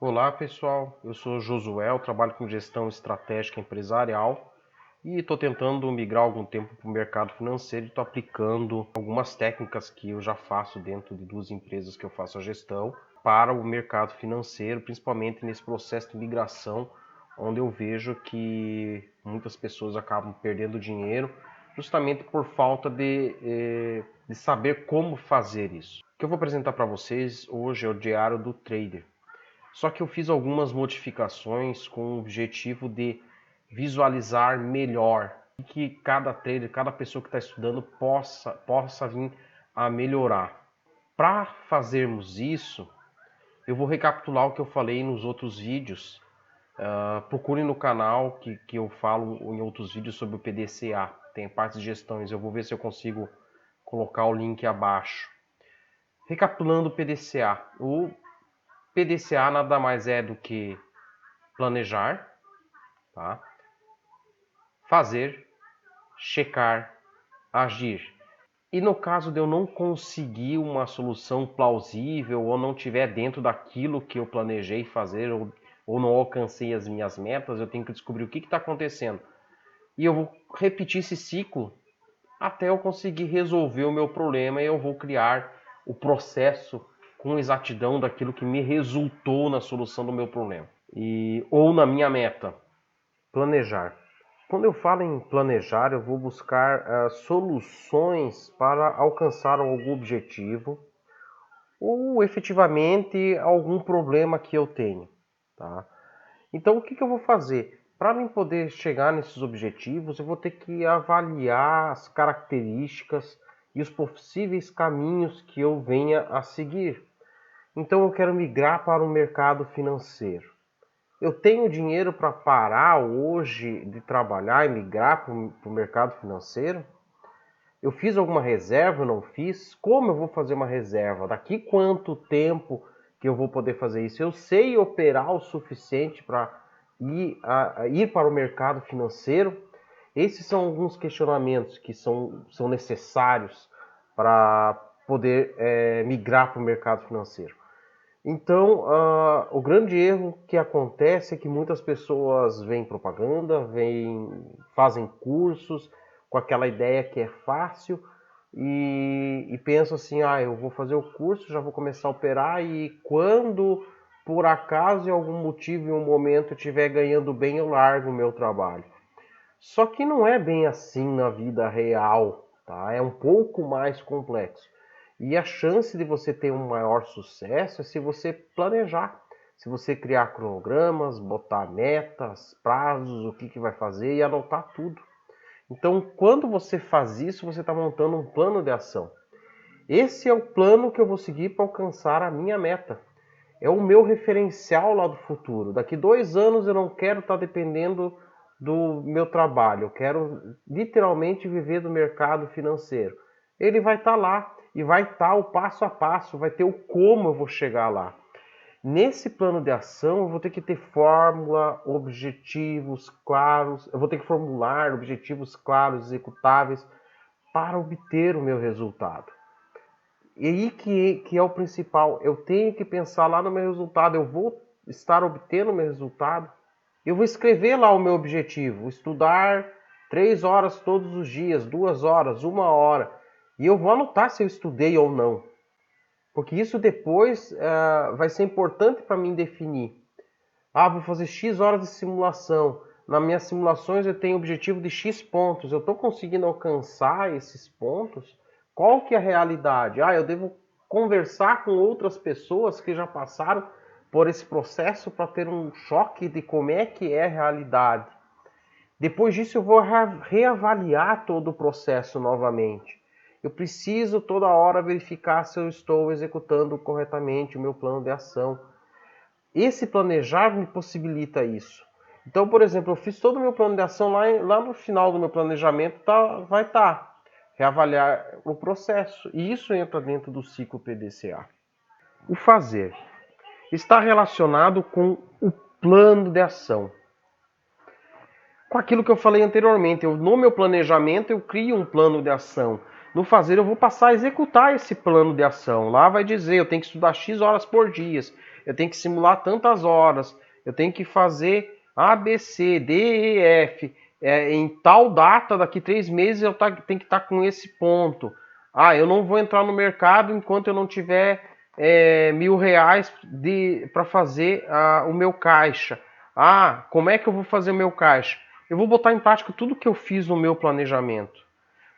Olá pessoal, eu sou Josué, eu trabalho com gestão estratégica empresarial e estou tentando migrar algum tempo para o mercado financeiro e estou aplicando algumas técnicas que eu já faço dentro de duas empresas que eu faço a gestão para o mercado financeiro, principalmente nesse processo de migração, onde eu vejo que muitas pessoas acabam perdendo dinheiro justamente por falta de saber como fazer isso. O que eu vou apresentar para vocês hoje é o diário do trader. Só que eu fiz algumas modificações com o objetivo de visualizar melhor e que cada trader, cada pessoa que está estudando possa vir a melhorar. Para fazermos isso, eu vou recapitular o que eu falei nos outros vídeos. Procure no canal que eu falo em outros vídeos sobre o PDCA. Tem partes de gestões, eu vou ver se eu consigo colocar o link abaixo. Recapitulando o PDCA. O PDCA nada mais é do que planejar, tá? Fazer, checar, agir. E no caso de eu não conseguir uma solução plausível ou não estiver dentro daquilo que eu planejei fazer ou não alcancei as minhas metas, eu tenho que descobrir o que está acontecendo. E eu vou repetir esse ciclo até eu conseguir resolver o meu problema e eu vou criar o processo com exatidão daquilo que me resultou na solução do meu problema ou na minha meta. Planejar. Quando eu falo em planejar, eu vou buscar soluções para alcançar algum objetivo ou efetivamente algum problema que eu tenho, tá? Então o que eu vou fazer? Para mim poder chegar nesses objetivos, eu vou ter que avaliar as características e os possíveis caminhos que eu venha a seguir. Então eu quero migrar para o mercado financeiro. Eu tenho dinheiro para parar hoje de trabalhar e migrar para o mercado financeiro? Eu fiz alguma reserva? Eu não fiz? Como eu vou fazer uma reserva? Daqui quanto tempo que eu vou poder fazer isso? Eu sei operar o suficiente para ir para o mercado financeiro? Esses são alguns questionamentos que são necessários para poder migrar para o mercado financeiro. Então, o grande erro que acontece é que muitas pessoas veem propaganda, fazem cursos com aquela ideia que é fácil e pensam assim, eu vou fazer o curso, já vou começar a operar e quando por acaso, em algum motivo, em um momento, eu estiver ganhando bem, eu largo o meu trabalho. Só que não é bem assim na vida real, tá? É um pouco mais complexo. E a chance de você ter um maior sucesso é se você planejar, se você criar cronogramas, botar metas, prazos, o que vai fazer e anotar tudo. Então, quando você faz isso, você está montando um plano de ação. Esse é o plano que eu vou seguir para alcançar a minha meta. É o meu referencial lá do futuro. Daqui 2 anos eu não quero estar dependendo do meu trabalho. Eu quero literalmente viver do mercado financeiro. Ele vai estar lá e vai estar o passo a passo, vai ter o como eu vou chegar lá. Nesse plano de ação eu vou ter que ter fórmula, objetivos claros, eu vou ter que formular objetivos claros, executáveis para obter o meu resultado. E aí que é o principal, eu tenho que pensar lá no meu resultado, eu vou estar obtendo o meu resultado. Eu vou escrever lá o meu objetivo, estudar 3 horas todos os dias, 2 horas, 1 hora. E eu vou anotar se eu estudei ou não. Porque isso depois vai ser importante para mim definir. Vou fazer X horas de simulação. Nas minhas simulações eu tenho objetivo de X pontos. Eu estou conseguindo alcançar esses pontos? Qual que é a realidade? Eu devo conversar com outras pessoas que já passaram por esse processo para ter um choque de como é que é a realidade. Depois disso eu vou reavaliar todo o processo novamente. Eu preciso toda hora verificar se eu estou executando corretamente o meu plano de ação. Esse planejar me possibilita isso. Então, por exemplo, eu fiz todo o meu plano de ação lá no final do meu planejamento, vai estar reavaliar o processo. E isso entra dentro do ciclo PDCA. O fazer está relacionado com o plano de ação. Com aquilo que eu falei anteriormente, no meu planejamento eu crio um plano de ação. No fazer eu vou passar a executar esse plano de ação. Lá vai dizer, eu tenho que estudar X horas por dia, eu tenho que simular tantas horas, eu tenho que fazer A, B, C, D, E, F. Em tal data, daqui 3 meses, eu tenho que estar com esse ponto. Ah, eu não vou entrar no mercado enquanto eu não tiver R$ 1.000 para fazer o meu caixa. Ah, como é que eu vou fazer o meu caixa? Eu vou botar em prática tudo que eu fiz no meu planejamento.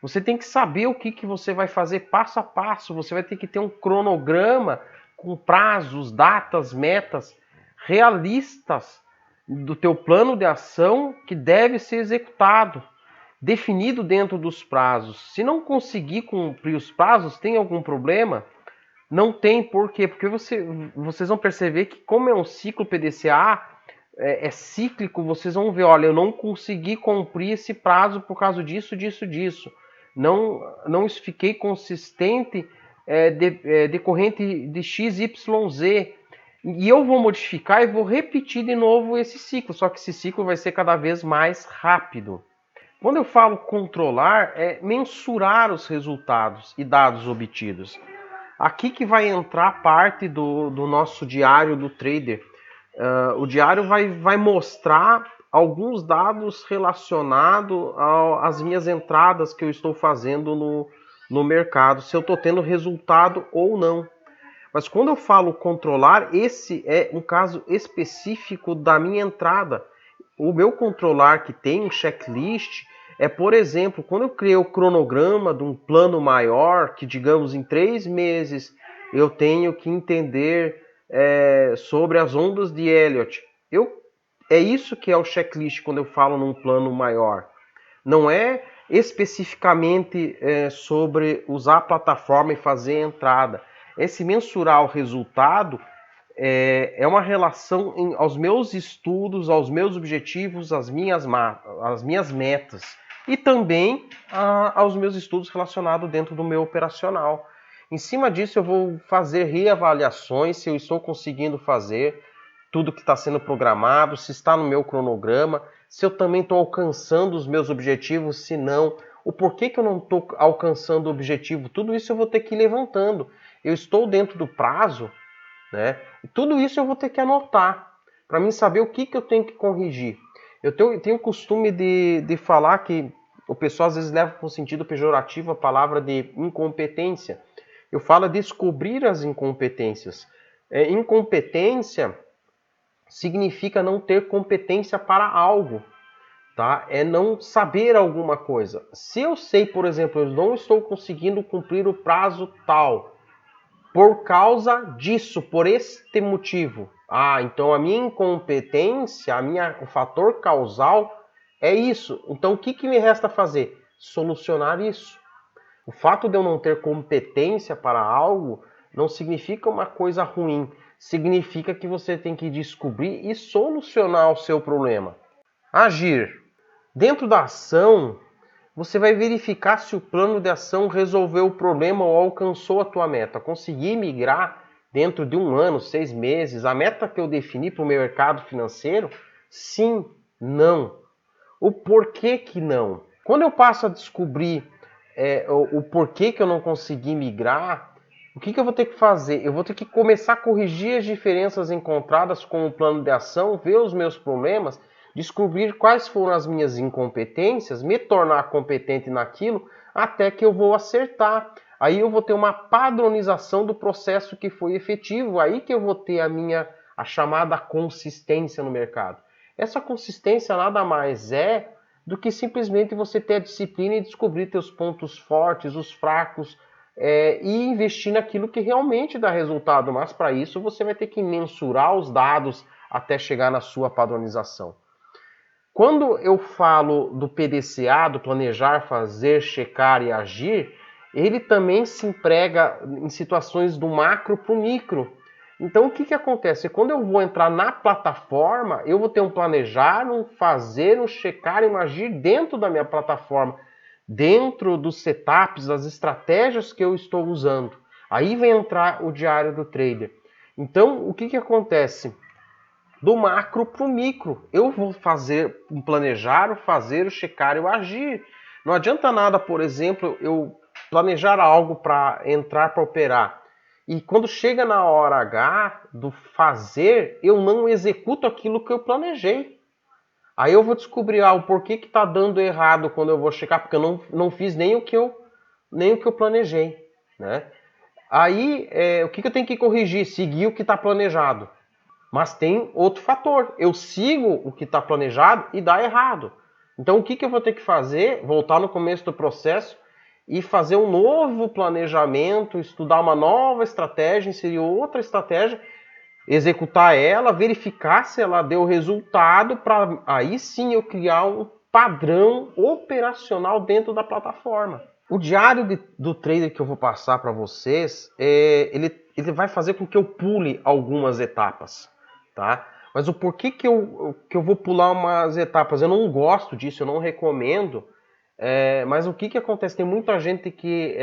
Você tem que saber o que você vai fazer passo a passo. Você vai ter que ter um cronograma com prazos, datas, metas realistas do teu plano de ação que deve ser executado, definido dentro dos prazos. Se não conseguir cumprir os prazos, tem algum problema? Não tem, por quê? Porque vocês vão perceber que como é um ciclo PDCA, é cíclico, vocês vão ver, olha, eu não consegui cumprir esse prazo por causa disso, disso, disso. Não fiquei consistente decorrente de X, Y, Z. E eu vou modificar e vou repetir de novo esse ciclo, só que esse ciclo vai ser cada vez mais rápido. Quando eu falo controlar, é mensurar os resultados e dados obtidos. Aqui que vai entrar parte do nosso diário do trader. O diário vai mostrar alguns dados relacionados às minhas entradas que eu estou fazendo no mercado, se eu estou tendo resultado ou não. Mas quando eu falo controlar, esse é um caso específico da minha entrada. O meu controlar que tem um checklist é, por exemplo, quando eu criei o cronograma de um plano maior, que digamos em 3 meses eu tenho que entender sobre as ondas de Elliott. É isso que é o checklist quando eu falo num plano maior. Não é especificamente sobre usar a plataforma e fazer a entrada. Esse mensurar o resultado é uma relação aos meus estudos, aos meus objetivos, às minhas metas e também aos meus estudos relacionados dentro do meu operacional. Em cima disso eu vou fazer reavaliações se eu estou conseguindo fazer tudo que está sendo programado, se está no meu cronograma, se eu também estou alcançando os meus objetivos, se não, o porquê que eu não estou alcançando o objetivo, tudo isso eu vou ter que ir levantando. Eu estou dentro do prazo, né? E tudo isso eu vou ter que anotar, para mim saber o que eu tenho que corrigir. Eu tenho o costume de falar que o pessoal às vezes leva com sentido pejorativo a palavra de incompetência. Eu falo descobrir as incompetências. Incompetência significa não ter competência para algo, tá? É não saber alguma coisa. Se eu sei, por exemplo, eu não estou conseguindo cumprir o prazo tal, por causa disso, por este motivo. Então a minha incompetência, o fator causal é isso. Então o que me resta fazer? Solucionar isso. O fato de eu não ter competência para algo não significa uma coisa ruim. Significa que você tem que descobrir e solucionar o seu problema. Agir. Dentro da ação, você vai verificar se o plano de ação resolveu o problema ou alcançou a tua meta. Conseguir migrar dentro de 1 ano, 6 meses, a meta que eu defini para o meu mercado financeiro? Sim, não. O porquê que não? Quando eu passo a descobrir o porquê que eu não consegui migrar, o que eu vou ter que fazer? Eu vou ter que começar a corrigir as diferenças encontradas com o plano de ação, ver os meus problemas, descobrir quais foram as minhas incompetências, me tornar competente naquilo, até que eu vou acertar. Aí eu vou ter uma padronização do processo que foi efetivo, aí que eu vou ter a chamada consistência no mercado. Essa consistência nada mais é do que simplesmente você ter a disciplina e descobrir teus pontos fortes, os fracos, e investir naquilo que realmente dá resultado. Mas para isso você vai ter que mensurar os dados até chegar na sua padronização. Quando eu falo do PDCA, do planejar, fazer, checar e agir, ele também se emprega em situações do macro para o micro. Então o que acontece? Quando eu vou entrar na plataforma, eu vou ter um planejar, um fazer, um checar e um agir dentro da minha plataforma, dentro dos setups, das estratégias que eu estou usando. Aí vem entrar o diário do trader. Então o que acontece? Do macro para o micro. Eu vou fazer um planejar, o fazer, o checar e o agir. Não adianta nada, por exemplo, eu planejar algo para entrar para operar. E quando chega na hora H do fazer, eu não executo aquilo que eu planejei. Aí eu vou descobrir o porquê que está dando errado quando eu vou checar, porque eu não fiz nem o que eu planejei, né? Aí o que eu tenho que corrigir? Seguir o que está planejado. Mas tem outro fator. Eu sigo o que está planejado e dá errado. Então o que eu vou ter que fazer? Voltar no começo do processo e fazer um novo planejamento, estudar uma nova estratégia, inserir outra estratégia, executar ela, verificar se ela deu resultado, para aí sim eu criar um padrão operacional dentro da plataforma. O diário do trader que eu vou passar para vocês, ele vai fazer com que eu pule algumas etapas, tá? Mas o porquê que eu vou pular umas etapas? Eu não gosto disso, eu não recomendo. Mas o que acontece? Tem muita gente que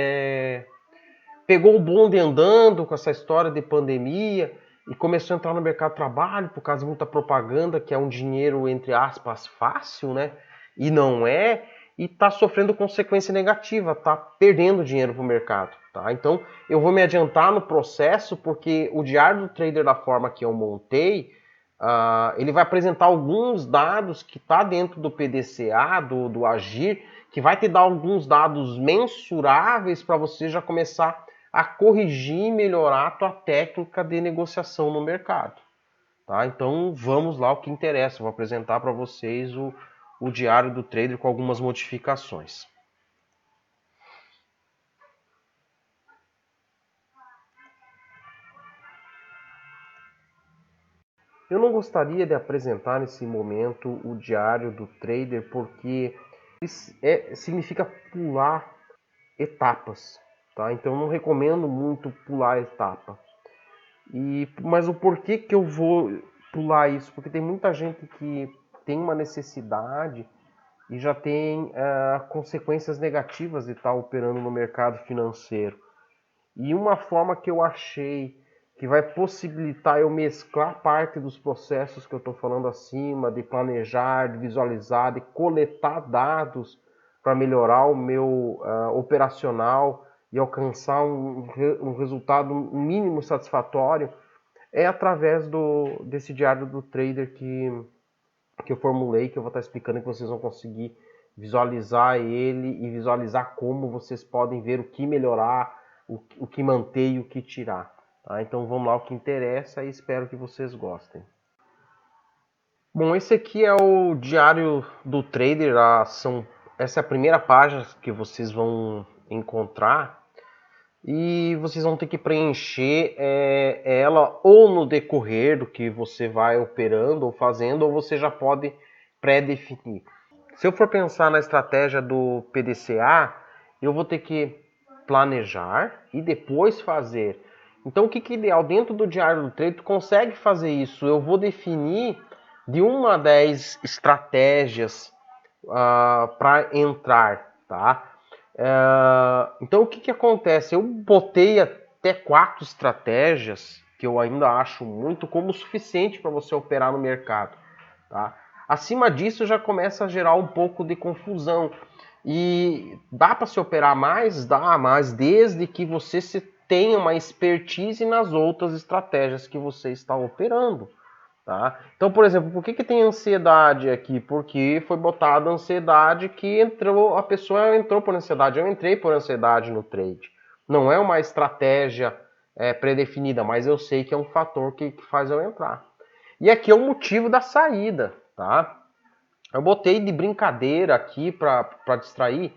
pegou o bonde andando com essa história de pandemia e começou a entrar no mercado de trabalho por causa de muita propaganda, que é um dinheiro, entre aspas, fácil, né? E não é, e está sofrendo consequência negativa, está perdendo dinheiro para o mercado. Tá? Então eu vou me adiantar no processo, porque o diário do trader da forma que eu montei, ele vai apresentar alguns dados que está dentro do PDCA, do Agir, que vai te dar alguns dados mensuráveis para você já começar a corrigir e melhorar a tua técnica de negociação no mercado. Tá? Então vamos lá, o que interessa. Eu vou apresentar para vocês o diário do trader com algumas modificações. Eu não gostaria de apresentar nesse momento o diário do trader porque significa pular etapas. Tá? Então eu não recomendo muito pular etapa. Mas o porquê que eu vou pular isso? Porque tem muita gente que tem uma necessidade e já tem consequências negativas de estar operando no mercado financeiro. E uma forma que eu achei que vai possibilitar eu mesclar parte dos processos que eu estou falando acima, de planejar, de visualizar, de coletar dados para melhorar o meu operacional e alcançar um resultado mínimo satisfatório, é através desse diário do trader que eu formulei, que eu vou estar explicando, que vocês vão conseguir visualizar ele e visualizar como vocês podem ver o que melhorar, o que manter e o que tirar. Tá? Então vamos lá, o que interessa, e espero que vocês gostem. Bom, esse aqui é o diário do trader, essa é a primeira página que vocês vão encontrar. E vocês vão ter que preencher ela ou no decorrer do que você vai operando ou fazendo, ou você já pode pré-definir. Se eu for pensar na estratégia do PDCA, eu vou ter que planejar e depois fazer. Então o que é ideal? Dentro do diário do trader, tu consegue fazer isso. Eu vou definir de 1 a 10 estratégias para entrar, tá? Então o que acontece? Eu botei até 4 estratégias que eu ainda acho muito como suficiente para você operar no mercado. Tá? Acima disso já começa a gerar um pouco de confusão. E dá para se operar mais? Dá, mas desde que você tenha uma expertise nas outras estratégias que você está operando. Tá? Então, por exemplo, por que tem ansiedade aqui? Porque foi botada a ansiedade que a pessoa entrou por ansiedade. Eu entrei por ansiedade no trade. Não é uma estratégia pré-definida, mas eu sei que é um fator que faz eu entrar. E aqui é o motivo da saída, tá? Eu botei de brincadeira aqui para distrair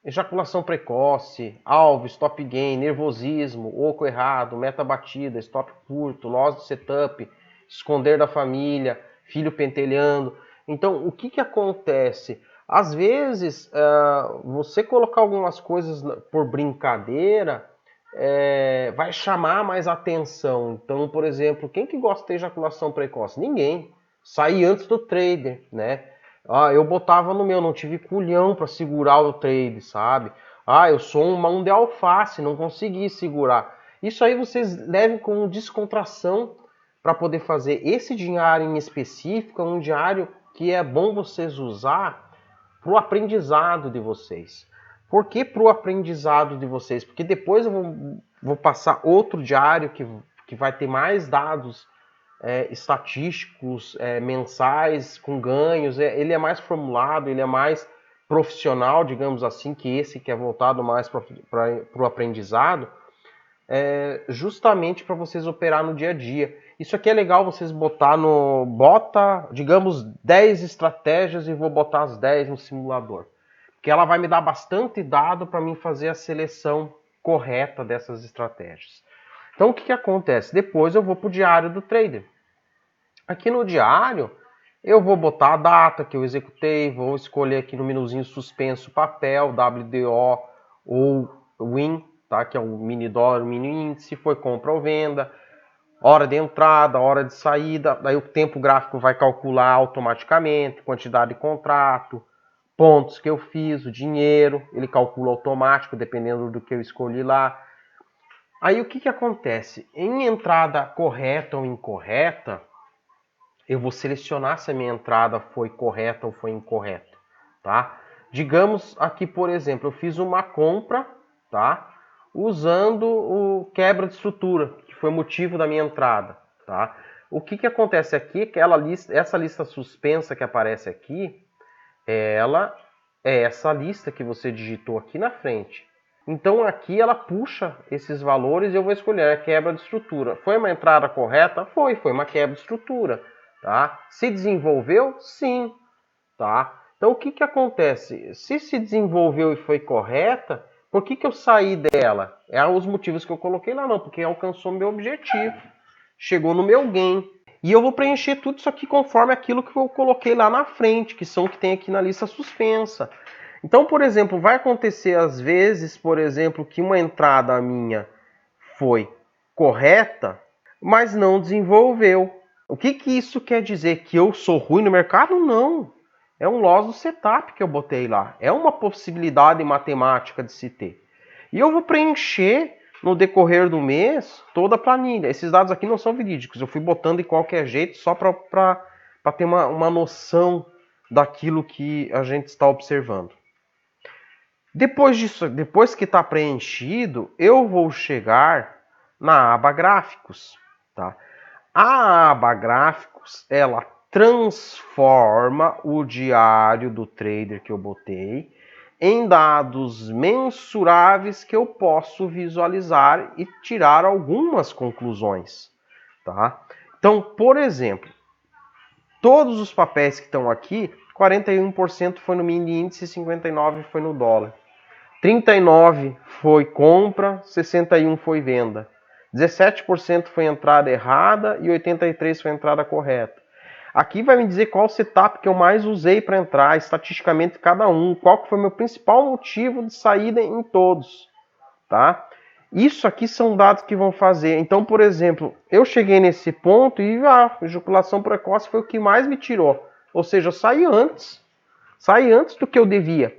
ejaculação precoce, alvo, stop gain, nervosismo, oco errado, meta batida, stop curto, loss de setup, esconder da família, filho pentelhando. Então, o que acontece? Às vezes, você colocar algumas coisas por brincadeira vai chamar mais atenção. Então, por exemplo, quem que gosta de ejaculação precoce? Ninguém. Saí antes do trader, né? Eu botava no meu, não tive culhão para segurar o trade, sabe? Eu sou um mão de alface, não consegui segurar. Isso aí vocês levem com descontração para poder fazer. Esse diário em específico é um diário que é bom vocês usar para o aprendizado de vocês. Por que para o aprendizado de vocês? Porque depois eu vou passar outro diário que vai ter mais dados estatísticos, mensais, com ganhos. Ele é mais formulado, ele é mais profissional, digamos assim, que esse que é voltado mais para o aprendizado, justamente para vocês operar no dia a dia. Isso aqui é legal vocês bota, digamos, 10 estratégias e vou botar as 10 no simulador. Porque ela vai me dar bastante dado para mim fazer a seleção correta dessas estratégias. Então o que acontece? Depois eu vou para o diário do trader. Aqui no diário eu vou botar a data que eu executei, vou escolher aqui no menuzinho suspenso papel, WDO ou Win, tá? Que é o mini dólar, o mini índice, foi compra ou venda, hora de entrada, hora de saída, daí o tempo gráfico vai calcular automaticamente, quantidade de contrato, pontos que eu fiz, o dinheiro, ele calcula automático, dependendo do que eu escolhi lá. Aí o que acontece? Em entrada correta ou incorreta, eu vou selecionar se a minha entrada foi correta ou foi incorreta, tá? Digamos aqui, por exemplo, eu fiz uma compra, tá? Usando o quebra de estrutura, que foi motivo da minha entrada, tá? O que acontece aqui, essa lista suspensa que aparece aqui, ela é essa lista que você digitou aqui na frente. Então aqui ela puxa esses valores e eu vou escolher a quebra de estrutura. Foi uma entrada correta? Foi uma quebra de estrutura, tá? Se desenvolveu? Sim, tá? Então o que acontece? Se desenvolveu e foi correta, por que eu saí dela? Os motivos que eu coloquei lá não, porque alcançou meu objetivo, chegou no meu gain. E eu vou preencher tudo isso aqui conforme aquilo que eu coloquei lá na frente, que são o que tem aqui na lista suspensa. Então, por exemplo, vai acontecer às vezes, por exemplo, que uma entrada minha foi correta, mas não desenvolveu. O que isso quer dizer? Que eu sou ruim no mercado? Não. É um loss do setup que eu botei lá. É uma possibilidade matemática de se ter. E eu vou preencher no decorrer do mês toda a planilha. Esses dados aqui não são verídicos. Eu fui botando de qualquer jeito só para ter uma noção daquilo que a gente está observando. Depois disso, depois que está preenchido, eu vou chegar na aba gráficos, tá? A aba gráficos, ela transforma o diário do trader que eu botei em dados mensuráveis que eu posso visualizar e tirar algumas conclusões, tá? Então, por exemplo, todos os papéis que estão aqui, 41% foi no mini índice e 59% foi no dólar. 39% foi compra, 61% foi venda. 17% foi entrada errada e 83% foi entrada correta. Aqui vai me dizer qual setup que eu mais usei para entrar, estatisticamente cada um, qual que foi o meu principal motivo de saída em todos, tá? Isso aqui são dados que vão fazer. Então, por exemplo, eu cheguei nesse ponto e a ejaculação precoce foi o que mais me tirou. Ou seja, eu saí antes do que eu devia,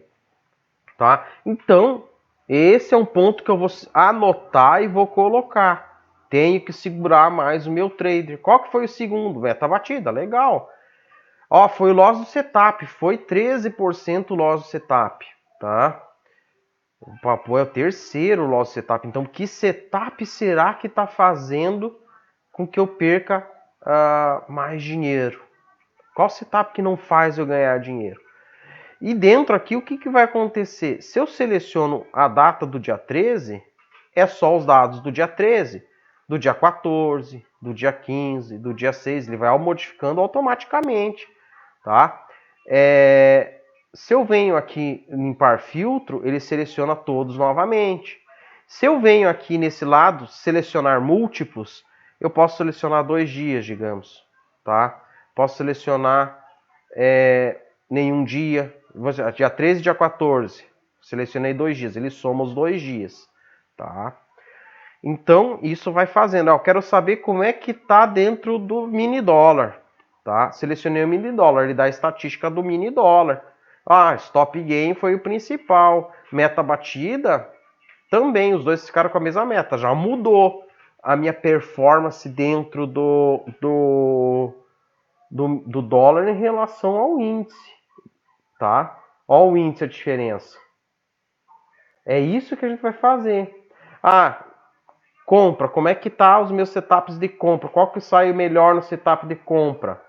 tá? Então, esse é um ponto que eu vou anotar e vou colocar. Tenho que segurar mais o meu trader. Qual que foi o segundo? Meta batida, legal. Ó, foi o loss do setup, foi 13% loss do setup, tá? O papo é o terceiro loss do setup. Então, que setup será que está fazendo com que eu perca mais dinheiro? Qual setup que não faz eu ganhar dinheiro? E dentro aqui, o que vai acontecer? Se eu seleciono a data do dia 13, é só os dados do dia 13, do dia 14, do dia 15, do dia 6, ele vai modificando automaticamente, tá? Se eu venho aqui em limpar filtro, ele seleciona todos novamente. Se eu venho aqui nesse lado, selecionar múltiplos, eu posso selecionar 2 dias, digamos, tá? Posso selecionar nenhum dia, dia 13 e dia 14, selecionei 2 dias, ele soma os 2 dias, tá? Então, isso vai fazendo. Eu quero saber como é que tá dentro do mini dólar, tá? Selecionei o mini dólar, ele dá a estatística do mini dólar. Stop gain foi o principal. Meta batida, também, os dois ficaram com a mesma meta. Já mudou a minha performance dentro do dólar em relação ao índice, tá? Olha o índice, a diferença. É isso que a gente vai fazer. Ah, compra, como é que tá os meus setups de compra? Qual que sai melhor no setup de compra?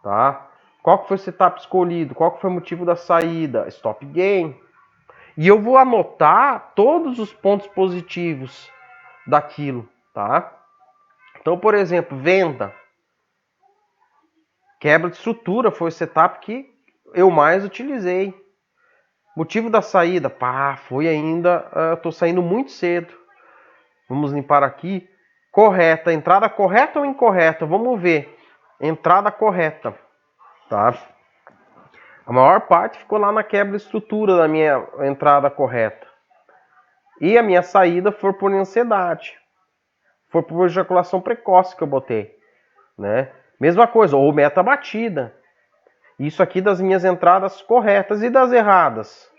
Tá? Qual que foi o setup escolhido? Qual que foi o motivo da saída? Stop gain. E eu vou anotar todos os pontos positivos daquilo, tá? Então, por exemplo, venda. Quebra de estrutura foi o setup que eu mais utilizei. Motivo da saída, pá, foi ainda, tô saindo muito cedo. Vamos limpar aqui. Correta, entrada correta ou incorreta? Vamos ver. Entrada correta, tá? A maior parte ficou lá na quebra de estrutura da minha entrada correta. E a minha saída foi por ansiedade. Foi por ejaculação precoce que eu botei, né? Mesma coisa, ou meta batida. Isso aqui das minhas entradas corretas e das erradas.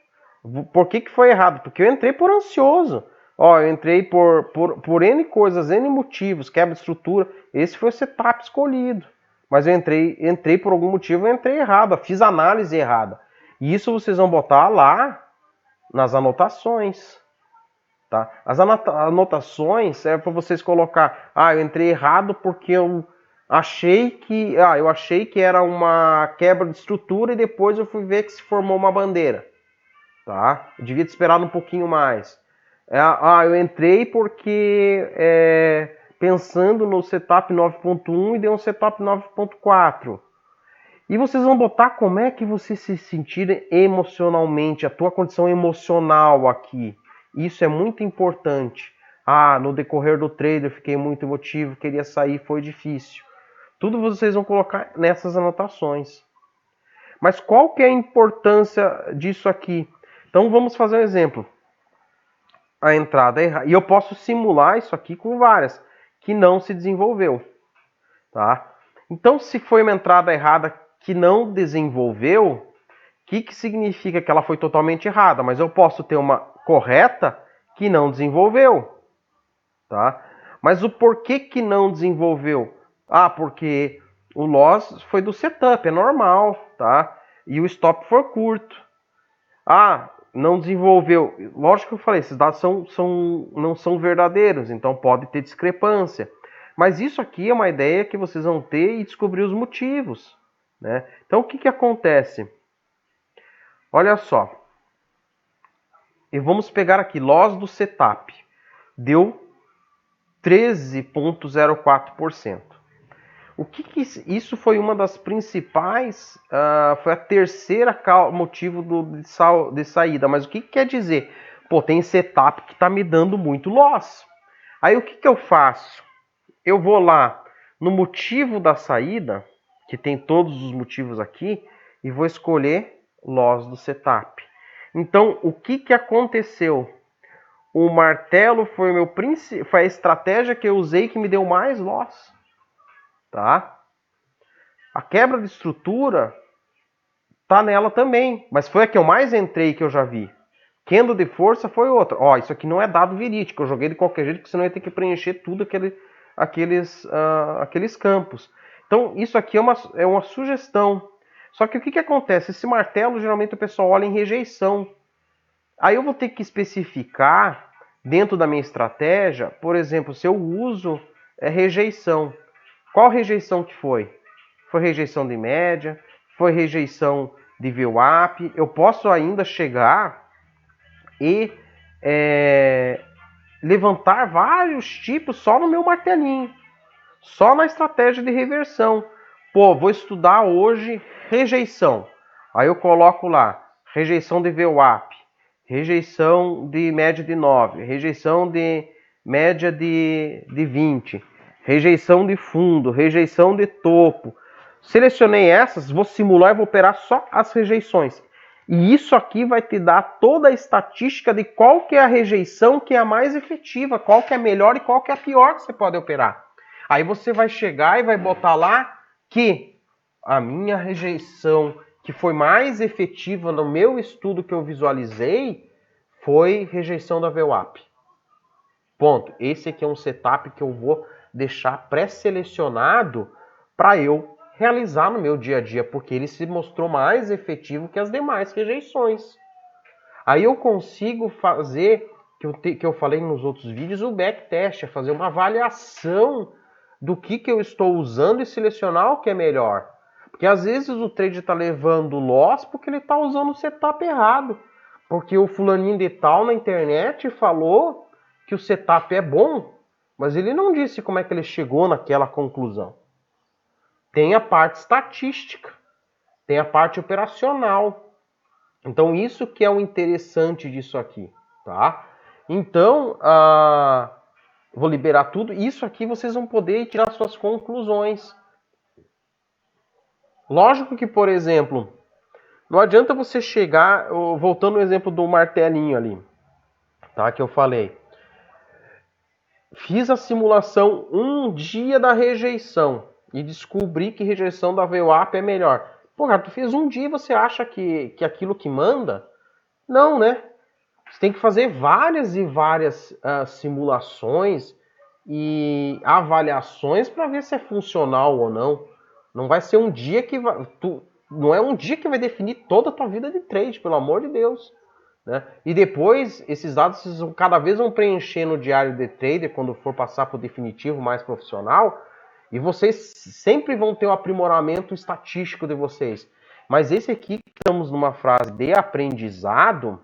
Por que foi errado? Porque eu entrei por ansioso. Ó, eu entrei por N coisas, N motivos, quebra de estrutura. Esse foi o setup escolhido. Mas eu entrei por algum motivo, eu entrei errado, fiz análise errada. E isso vocês vão botar lá nas anotações. Tá? As anotações é para vocês colocar, eu entrei errado porque eu achei que era uma quebra de estrutura e depois eu fui ver que se formou uma bandeira. Tá? Eu devia ter esperado um pouquinho mais. Eu entrei porque pensando no setup 9.1 e deu um setup 9.4. E vocês vão botar como é que vocês se sentirem emocionalmente, a tua condição emocional aqui. Isso é muito importante. No decorrer do trade eu fiquei muito emotivo, queria sair, foi difícil. Tudo vocês vão colocar nessas anotações. Mas qual que é a importância disso aqui? Então vamos fazer um exemplo. A entrada é errada. E eu posso simular isso aqui com várias que não se desenvolveu. Tá? Então, se foi uma entrada errada que não desenvolveu, o que significa que ela foi totalmente errada? Mas eu posso ter uma correta que não desenvolveu. Tá? Mas o porquê que não desenvolveu? Porque o loss foi do setup, é normal, tá? E o stop foi curto. Não desenvolveu. Lógico que eu falei, esses dados não são verdadeiros, então pode ter discrepância. Mas isso aqui é uma ideia que vocês vão ter e descobrir os motivos, né? Então o que acontece? Olha só. E vamos pegar aqui, loss do setup. Deu 13,04%. Isso foi uma das principais, foi a terceira motivo de saída. Mas o que quer dizer? Tem setup que está me dando muito loss. Aí o que eu faço? Eu vou lá no motivo da saída, que tem todos os motivos aqui, e vou escolher loss do setup. Então, o que aconteceu? O martelo foi a estratégia que eu usei que me deu mais loss. Tá? A quebra de estrutura tá nela também, mas foi a que eu mais entrei que eu já vi. Candle de força foi outra. Isso aqui não é dado verídico, eu joguei de qualquer jeito, porque senão eu ia ter que preencher tudo aqueles campos. Então, isso aqui é uma sugestão. Só que o que acontece? Esse martelo, geralmente o pessoal olha em rejeição. Aí eu vou ter que especificar, dentro da minha estratégia, por exemplo, se eu uso rejeição. Qual rejeição que foi? Foi rejeição de média? Foi rejeição de VWAP? Eu posso ainda chegar e levantar vários tipos só no meu martelinho. Só na estratégia de reversão. Vou estudar hoje rejeição. Aí eu coloco lá, rejeição de VWAP, rejeição de média de 9, rejeição de média de 20, rejeição de fundo, rejeição de topo. Selecionei essas, vou simular e vou operar só as rejeições. E isso aqui vai te dar toda a estatística de qual que é a rejeição que é a mais efetiva, qual que é a melhor e qual que é a pior que você pode operar. Aí você vai chegar e vai botar lá que a minha rejeição que foi mais efetiva no meu estudo que eu visualizei foi rejeição da VWAP. Ponto. Esse aqui é um setup que eu vou deixar pré-selecionado para eu realizar no meu dia a dia, porque ele se mostrou mais efetivo que as demais rejeições. Aí eu consigo fazer, que eu falei nos outros vídeos, o backtest, é fazer uma avaliação do que eu estou usando e selecionar o que é melhor. Porque às vezes o trade está levando loss porque ele está usando o setup errado. Porque o fulaninho de tal na internet falou que o setup é bom, mas ele não disse como é que ele chegou naquela conclusão. Tem a parte estatística, tem a parte operacional. Então isso que é o interessante disso aqui, tá? Então, vou liberar tudo. Isso aqui vocês vão poder tirar suas conclusões. Lógico que, por exemplo, não adianta você chegar, voltando no exemplo do martelinho ali, tá? Que eu falei. Fiz a simulação um dia da rejeição e descobri que rejeição da VWAP é melhor. Pô, cara, tu fez um dia e você acha que aquilo que manda? Não, né? Você tem que fazer várias e várias simulações e avaliações para ver se é funcional ou não. Não vai ser um dia que vai, não é um dia que vai definir toda a tua vida de trade, pelo amor de Deus. Né? E depois, esses dados cada vez vão preencher no diário de trader, quando for passar para o definitivo mais profissional, e vocês sempre vão ter o aprimoramento estatístico de vocês. Mas esse aqui, estamos numa fase de aprendizado,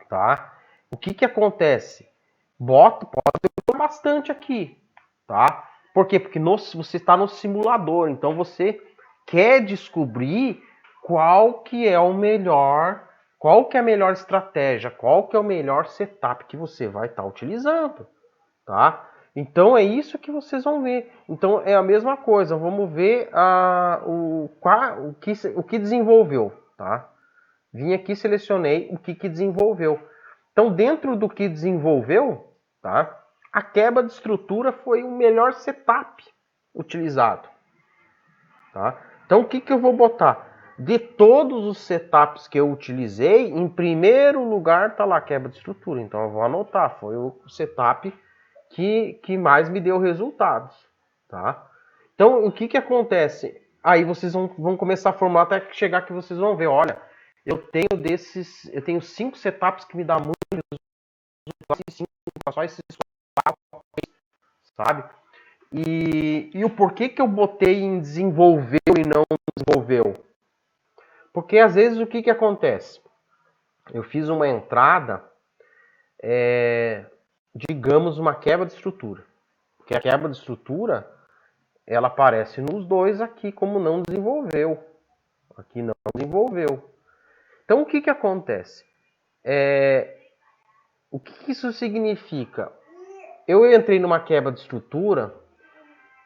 tá? O que acontece? Pode bastante aqui, tá? Por quê? Porque você está no simulador, então você quer descobrir qual que é o melhor, qual que é a melhor estratégia, qual que é o melhor setup que você vai estar utilizando, tá? Então é isso que vocês vão ver. Então é a mesma coisa. Vamos ver o que desenvolveu, tá? Vim aqui, selecionei o que desenvolveu. Então, dentro do que desenvolveu, tá? A quebra de estrutura foi o melhor setup utilizado, tá? Então, o que eu vou botar? De todos os setups que eu utilizei, em primeiro lugar está lá a quebra de estrutura. Então, eu vou anotar. Foi o setup que mais me deu resultados, tá? Então, o que acontece? Aí vocês vão começar a formar até chegar que vocês vão ver, olha, eu tenho 5 setups que me dá muito resultado, só esses 4, sabe? E o porquê que eu botei em desenvolveu e não desenvolveu? Porque às vezes o que acontece? Eu fiz uma entrada, digamos, uma quebra de estrutura. Porque a quebra de estrutura, ela aparece nos dois aqui como não desenvolveu. Aqui não desenvolveu. Então o que acontece? O que isso significa? Eu entrei numa quebra de estrutura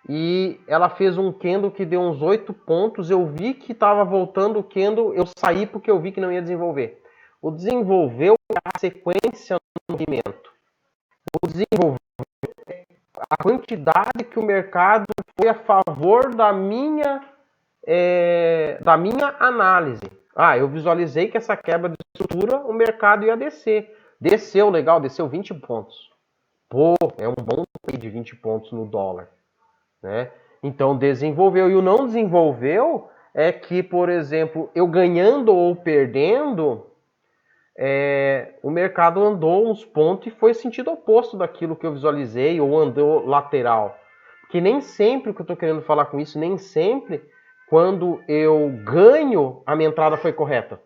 e ela fez um candle que deu uns 8 pontos. Eu vi que estava voltando o candle, eu saí porque eu vi que não ia desenvolver. O desenvolveu é a sequência do movimento. O desenvolveu é a quantidade que o mercado foi a favor da minha análise. Eu visualizei que essa quebra de estrutura, o mercado ia descer. Desceu, legal, desceu 20 pontos. Pô, é um bom trade de 20 pontos no dólar. Né? Então desenvolveu. E o não desenvolveu é que, por exemplo, eu ganhando ou perdendo, o mercado andou uns pontos e foi sentido oposto daquilo que eu visualizei, ou andou lateral. Que nem sempre, o que eu estou querendo falar com isso, nem sempre quando eu ganho, a minha entrada foi correta.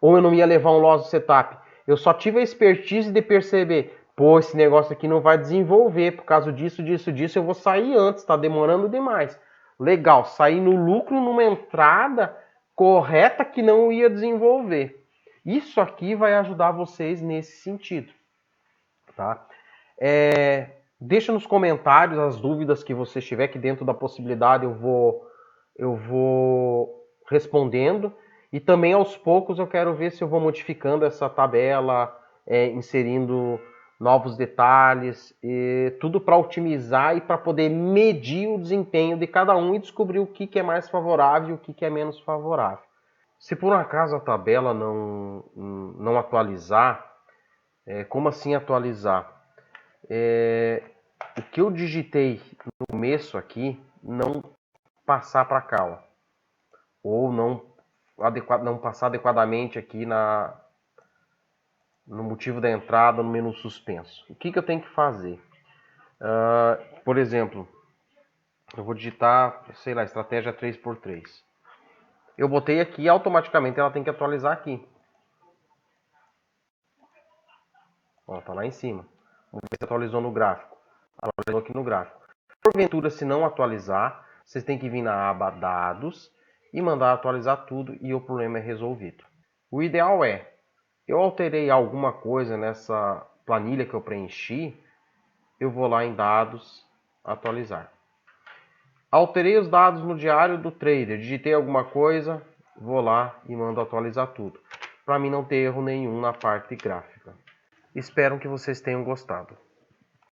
Ou eu não ia levar um loss no setup. Eu só tive a expertise de perceber, pô, esse negócio aqui não vai desenvolver, por causa disso, eu vou sair antes, tá demorando demais. Legal, sair no lucro numa entrada correta que não ia desenvolver. Isso aqui vai ajudar vocês nesse sentido, tá? Deixa nos comentários as dúvidas que você tiver, que dentro da possibilidade eu vou respondendo. E também aos poucos eu quero ver se eu vou modificando essa tabela, inserindo novos detalhes, tudo para otimizar e para poder medir o desempenho de cada um e descobrir o que é mais favorável e o que é menos favorável. Se por um acaso a tabela não atualizar, como assim atualizar? O que eu digitei no começo aqui não passar para cá, ó. Ou não passar adequadamente aqui no motivo da entrada, no menu suspenso. O que eu tenho que fazer? Por exemplo, eu vou digitar, sei lá, estratégia 3x3. Eu botei aqui e automaticamente ela tem que atualizar aqui. Ó, tá lá em cima. Vamos ver se atualizou no gráfico. Atualizou aqui no gráfico. Porventura, se não atualizar, vocês têm que vir na aba Dados e mandar atualizar tudo e o problema é resolvido. O ideal é, eu alterei alguma coisa nessa planilha que eu preenchi, eu vou lá em Dados, Atualizar. Alterei os dados no diário do trader, digitei alguma coisa, vou lá e mando atualizar tudo, para mim não ter erro nenhum na parte gráfica. Espero que vocês tenham gostado.